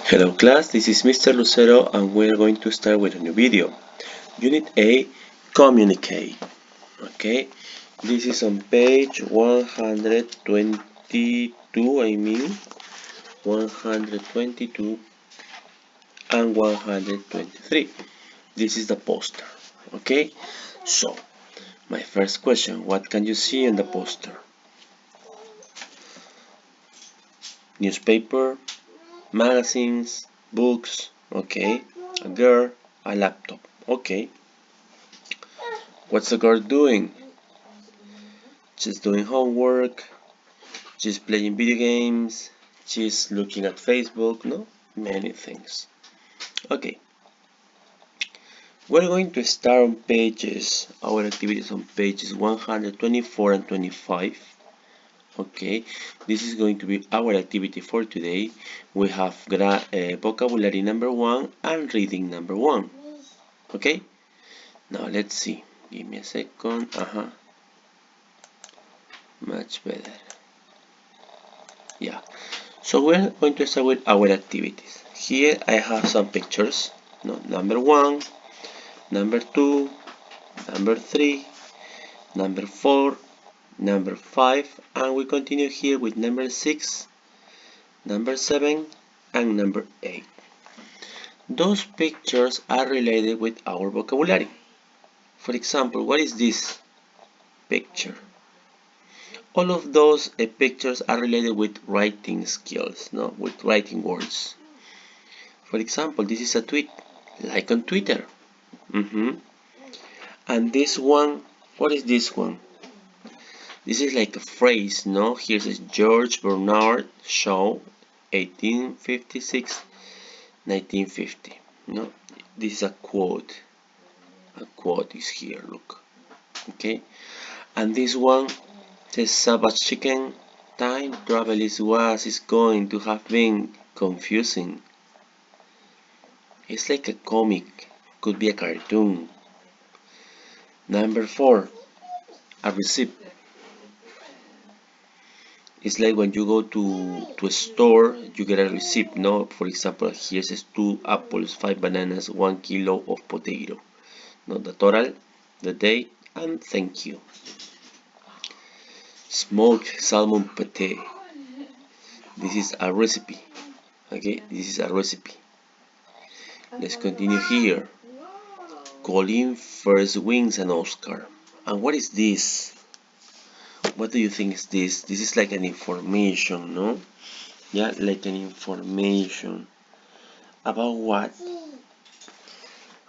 Hello class, this is Mr. Lucero and we're going to start with a new video. Unit A, communicate. Okay, this is on page 122, 122 and 123. This is the poster. Okay, so my first question, what can you see in the poster? Newspaper, magazines, books, okay, a girl, a laptop, okay. What's the girl doing? She's doing homework, she's playing video games, she's looking at Facebook, no? Many things. Okay, we're going to start on pages, our activities on pages 124 and 25. Okay, this is going to be our activity for today. We have vocabulary number 1 and reading number 1. Okay, now let's see. Give me a second. Much better. Yeah. So we're going to start with our activities. Here I have some pictures. No, number 1, number 2, number 3, number 4, number 5, and we continue here with number 6, number 7, and number 8. Those pictures are related with our vocabulary. For example, what is this picture? All of those pictures are related with writing skills, no, with writing words. For example, this is a tweet, like on Twitter. And this one, what is this one? This is like a phrase, no? Here's a George Bernard Shaw, 1856, 1950. No, this is a quote. A quote is here. Look, okay. And this one says Savage Chicken. Time travel is going to have been confusing. It's like a comic, could be a cartoon. Number 4, a receipt. It's like when you go to a store, you get a receipt, no? For example, here says 2 apples, 5 bananas, 1 kilo of potato. No, the total, the date, and thank you. Smoked salmon pate. This is a recipe. Okay, this is a recipe. Let's continue here. Colin first wins an Oscar. And what is this? What do you think is this? This is like an information, no? Yeah, like an information. About what?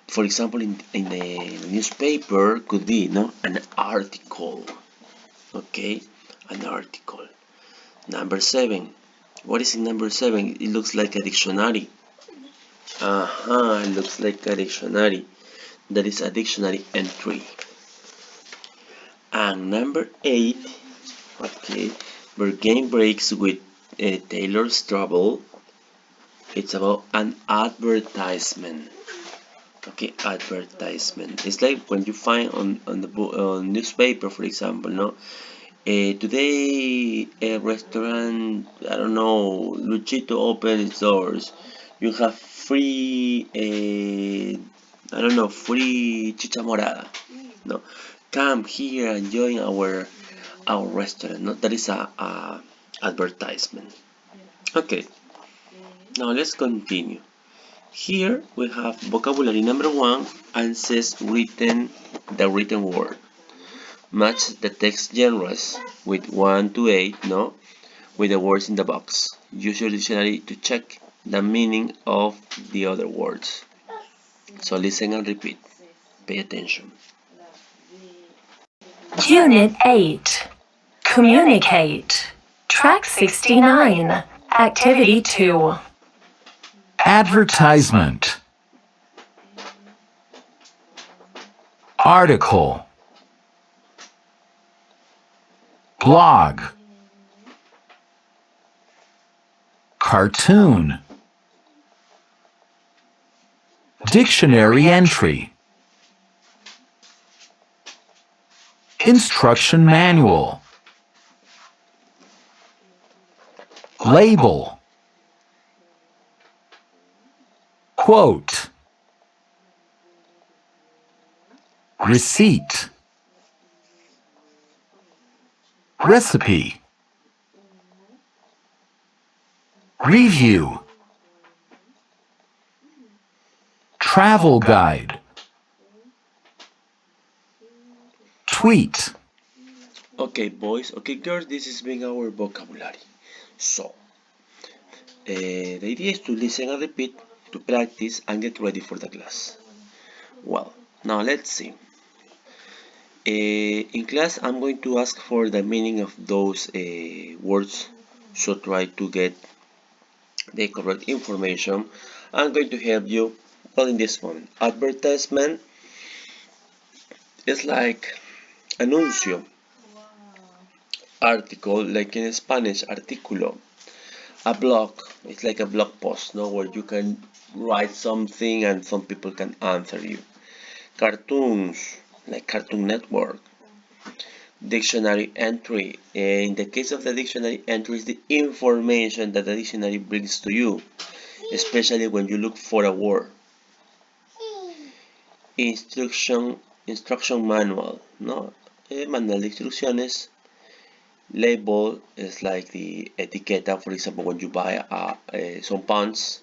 For example, in the newspaper could be, no, an article. Okay, an article. Number 7. What is in number 7? It looks like a dictionary. It looks like a dictionary. That is a dictionary entry. And number 8, okay, where game breaks with Taylor's Trouble. It's about an advertisement. Okay, advertisement. It's like when you find on the newspaper, for example, no. Today, a restaurant, I don't know, Luchito opened its doors. You have free, I don't know, free chicha morada. No, come here and join our restaurant. No, that is a advertisement. Okay, now let's continue. Here we have vocabulary number 1 and says the written word. Match the text genres with 1 to 8, no? With the words in the box. Use your dictionary to check the meaning of the other words. So listen and repeat. Pay attention. Unit 8. Communicate. Track 69. Activity 2. Advertisement. Article. Blog. Cartoon. Dictionary entry. Instruction manual. label, quote, receipt, recipe, review, travel guide, tweet. Okay, boys, okay, girls, this is being our vocabulary. So, the idea is to listen and repeat, to practice and get ready for the class. Well, now let's see. In class, I'm going to ask for the meaning of those words, so try to get the correct information. I'm going to help you. Well, in this moment, advertisement is like anuncio, article, like in Spanish, artículo. A blog, it's like a blog post, no, where you can write something and some people can answer you. Cartoons, like Cartoon Network. Dictionary entry. In the case of the dictionary entry, is the information that the dictionary brings to you, especially when you look for a word. Instruction manual, no, manual de instrucciones. Label is like the etiqueta. For example, when you buy some pants,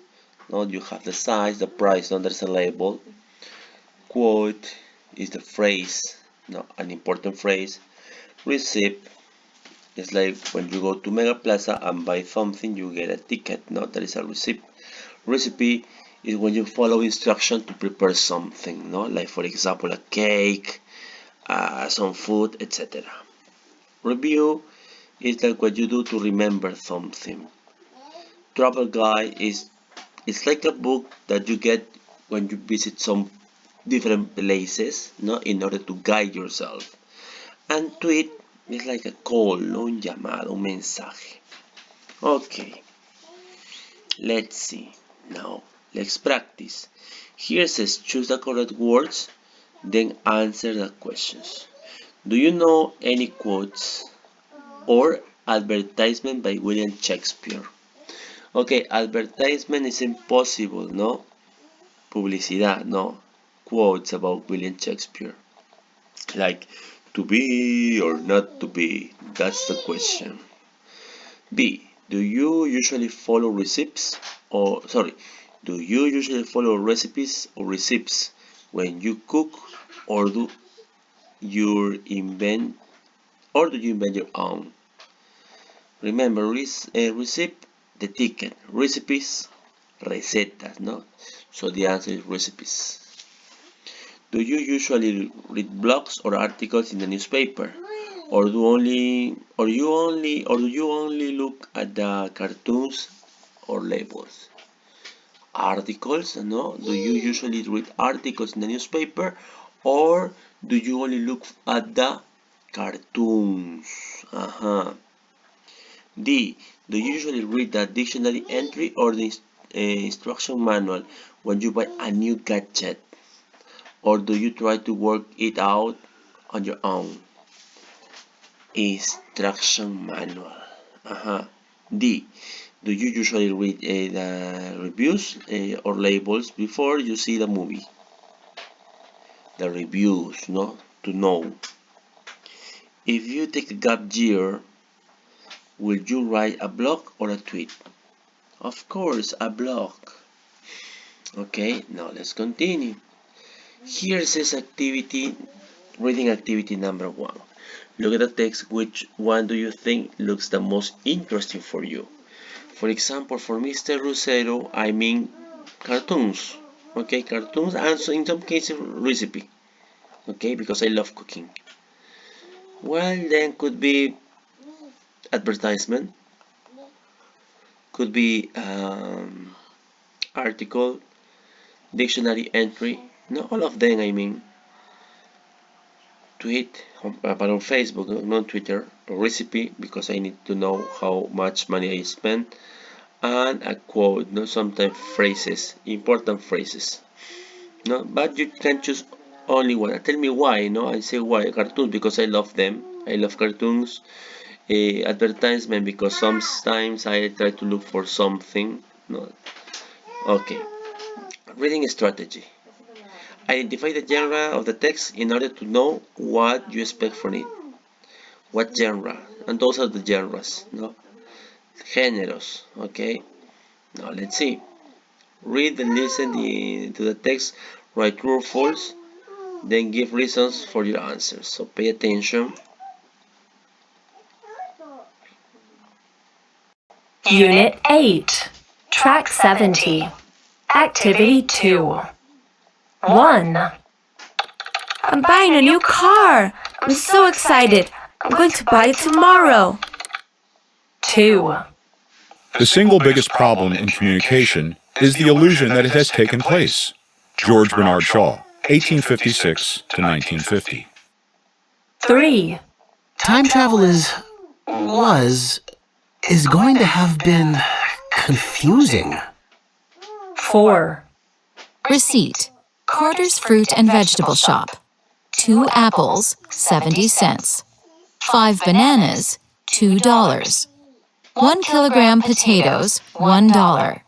no, you have the size, the price, no, there's a label. Quote is the phrase, no, an important phrase. Receipt is like when you go to Mega Plaza and buy something, you get a ticket, no, that is a receipt. Recipe is when you follow instruction to prepare something, no, like for example a cake, some food, etc. Review is like what you do to remember something. Travel guide is it's like a book that you get when you visit some different places, no, in order to guide yourself. And tweet is like a call, no, un llamado, un mensaje. Okay, let's see. Now, let's practice. Here says choose the correct words, then answer the questions. Do you know any quotes or advertisement by William Shakespeare? Okay, advertisement is impossible, no? Publicidad, no? Quotes about William Shakespeare. Like, to be or not to be? That's the question. B. Do you usually follow receipts? Or, sorry, do you usually follow recipes or receipts when you cook, or invent do you invent your own? Remember, receipt, the ticket. Recipes, recetas, no? So the answer is recipes. Do you usually read blogs or articles in the newspaper? Or do you only look at the cartoons or labels? Articles, no? Do you usually read articles in the newspaper, or do you only look at the cartoons? D. Do you usually read the dictionary entry or the instruction manual when you buy a new gadget? Or do you try to work it out on your own? Instruction manual. D. Do you usually read the reviews or labels before you see the movie? The reviews, no? To know. If you take a gap year, will you write a blog or a tweet? Of course, a blog. Okay, now let's continue. Here says reading activity number 1. Look at the text. Which one do you think looks the most interesting for you? For example, for Mr. Lucero, I mean cartoons. Okay, cartoons, and so in some cases recipe. Okay, because I love cooking. Well, then could be advertisement, could be article, dictionary entry. Not all of them, I mean. Tweet, but on Facebook, not Twitter. A recipe, because I need to know how much money I spend. And a quote, no, sometimes phrases, important phrases. No, but you can choose only one. Tell me why, no? I say why cartoons, because I love them. I love cartoons. advertisement because sometimes I try to look for something. No. Okay. Reading strategy. Identify the genre of the text in order to know what you expect from it. What genre? And those are the genres. No. Géneros. Okay. Now let's see. Read and listen to the text. Write true or false. Then give reasons for your answers. So pay attention. Unit 8, Track 70, Activity 2. 1. I'm buying a new car. I'm so excited. I'm going to buy it tomorrow. 2. The single biggest problem in communication is the illusion that it has taken place. George Bernard Shaw, 1856 to 1950. 3. Time travel is going to have been confusing. 4. Receipt. Carter's Fruit and Vegetable Shop. 2 apples, 70 cents. 5 bananas, $2. 1 kilogram potatoes, $1.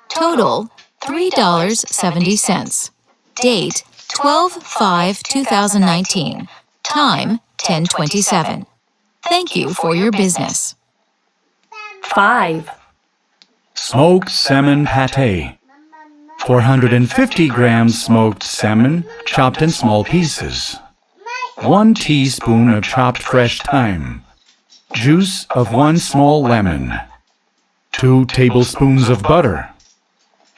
Total, $3.70. Date, 12/5/2019. Time, 10:27. Thank you for your business. 5. Smoked salmon pate. 450 grams smoked salmon chopped in small pieces. 1 teaspoon of chopped fresh thyme. Juice of 1 small lemon. 2 tablespoons of butter.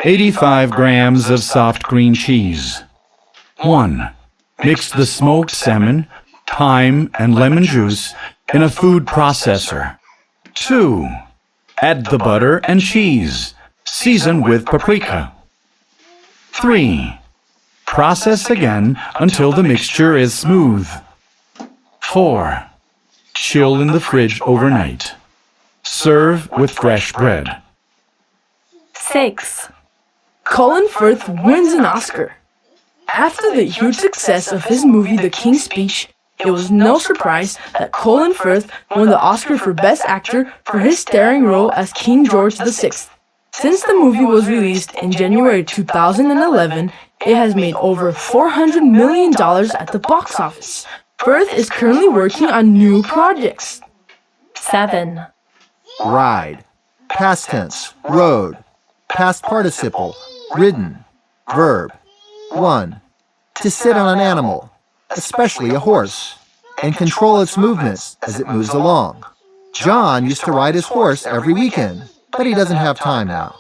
85 grams of soft green cheese. 1. Mix the smoked salmon, thyme, and lemon juice in a food processor. 2. Add the butter and cheese. Season with paprika. 3. Process again until the mixture is smooth. 4. Chill in the fridge overnight. Serve with fresh bread. 6. Colin Firth wins an Oscar. After the huge success of his movie The King's Speech, it was no surprise that Colin Firth won the Oscar for Best Actor for his starring role as King George VI. Since the movie was released in January 2011, it has made over $400 million at the box office. Firth is currently working on new projects. 7. Ride. Past tense. Rode. Past participle. Ridden. Verb. 1. To sit on an animal, especially a horse, and control its movements as it moves along. John used to ride his horse every weekend, but he doesn't have time now.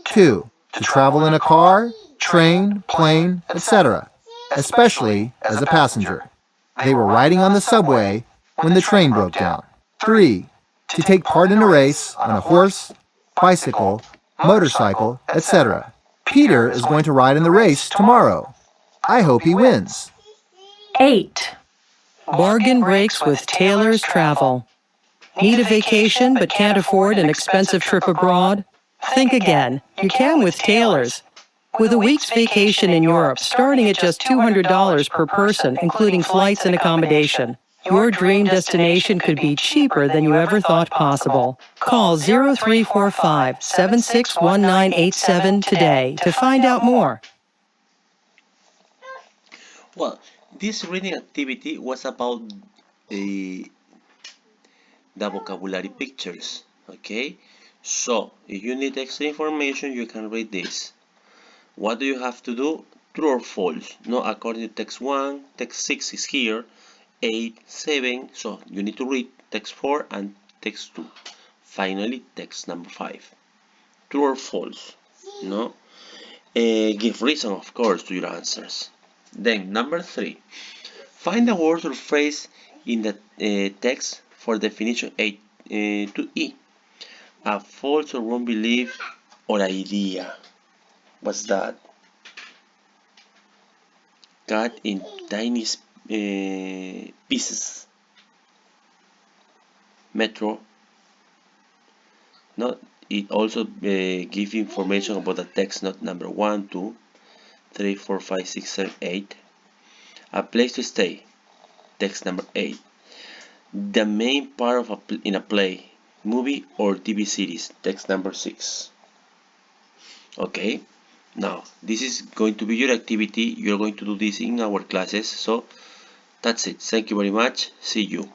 2. To travel in a car, train, plane, etc., especially as a passenger. They were riding on the subway when the train broke down. 3. To take part in a race on a horse, bicycle, motorcycle, etc. Peter is going to ride in the race tomorrow. I hope he wins. 8. Bargain breaks with Taylor's Travel. Need a vacation but can't afford an expensive trip abroad? Think again. You can with Taylor's. With a week's vacation in Europe starting at just $200 per person, including flights and accommodation, your dream destination could be cheaper than you ever thought possible. Call 0345-761987 today to find out more. Well, this reading activity was about the vocabulary pictures. Okay, so if you need extra information, you can read this. What do you have to do? True or false? No, according to text 1, text 6 is here, 8, 7, so you need to read text 4 and text 2. Finally, text number 5. True or false? No? Give reason, of course, to your answers. Then, number 3. Find a word or phrase in the text for definition A to E. A false or wrong belief or idea. What's that? Cut in tiny pieces. Metro. No, it also gives information about the text, not number 1, 2, 3, 4, 5, 6, 7, 8. A place to stay. Text number 8. The main part of in a play, movie, or TV series. Text number 6. Okay, now this is going to be your activity. You're going to do this in our classes. So that's it. Thank you very much. See you.